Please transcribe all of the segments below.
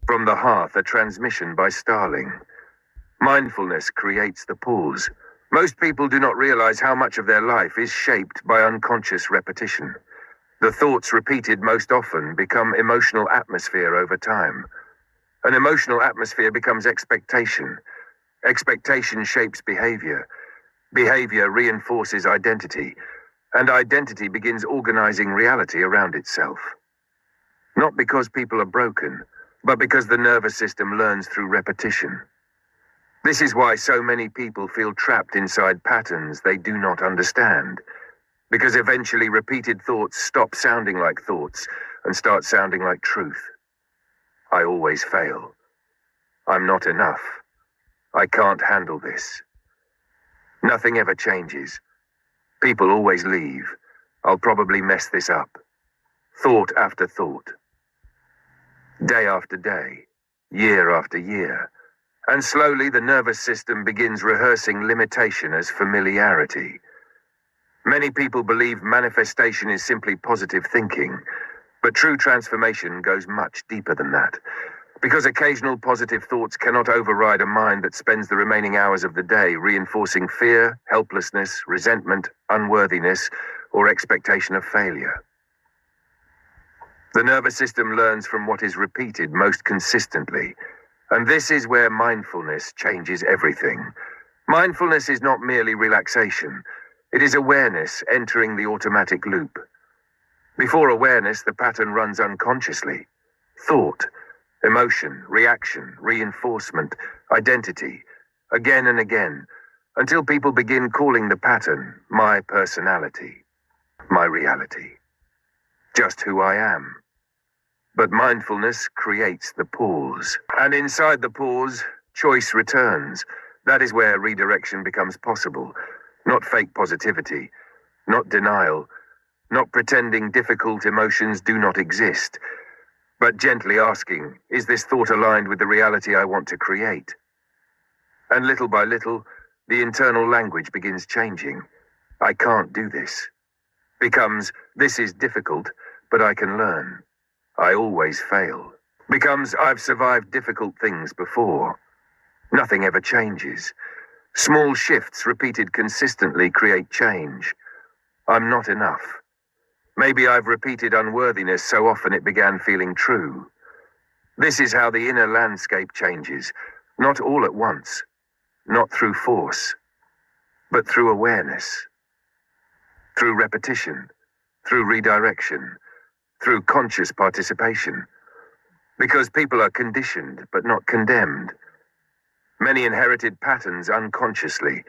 From the Hearth, a transmission by Starling. Mindfulness creates the pause. Most people do not realize how much of their life is shaped by unconscious repetition. The thoughts repeated most often become emotional atmosphere over time. An emotional atmosphere becomes expectation. Expectation shapes behavior. Behavior reinforces identity. And identity begins organizing reality around itself. Not because people are broken, but because the nervous system learns through repetition. This is why so many people feel trapped inside patterns they do not understand. Because eventually repeated thoughts stop sounding like thoughts and start sounding like truth. I always fail. I'm not enough. I can't handle this. Nothing ever changes. People always leave. I'll probably mess this up. Thought after thought. Day after day. Year after year. And slowly the nervous system begins rehearsing limitation as familiarity. Many people believe manifestation is simply positive thinking, but true transformation goes much deeper than that. Because occasional positive thoughts cannot override a mind that spends the remaining hours of the day reinforcing fear, helplessness, resentment, unworthiness, or expectation of failure. The nervous system learns from what is repeated most consistently, and this is where mindfulness changes everything. Mindfulness is not merely relaxation. It is awareness entering the automatic loop. Before awareness, the pattern runs unconsciously. Thought, emotion, reaction, reinforcement, identity, again and again, until people begin calling the pattern my personality, my reality, just who I am. But mindfulness creates the pause. And inside the pause, choice returns. That is where redirection becomes possible. Not fake positivity, not denial, not pretending difficult emotions do not exist, but gently asking, is this thought aligned with the reality I want to create? And little by little, the internal language begins changing. I can't do this. Becomes, this is difficult, but I can learn. I always fail. Becomes, I've survived difficult things before. Nothing ever changes. Small shifts repeated consistently create change. I'm not enough. Maybe I've repeated unworthiness so often it began feeling true. This is how the inner landscape changes, not all at once, not through force, but through awareness, through repetition, through redirection, through conscious participation. Because people are conditioned, but not condemned. Many inherited patterns unconsciously.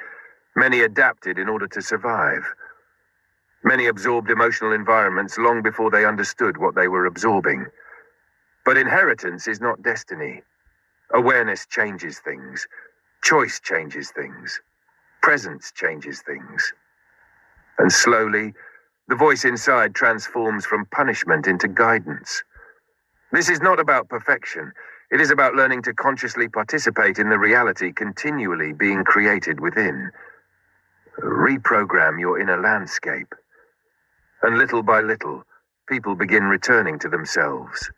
Many adapted in order to survive. Many absorbed emotional environments long before they understood what they were absorbing. But inheritance is not destiny. Awareness changes things. Choice changes things. Presence changes things. And slowly, the voice inside transforms from punishment into guidance. This is not about perfection. It is about learning to consciously participate in the reality continually being created within. Reprogram your inner landscape. And little by little, people begin returning to themselves.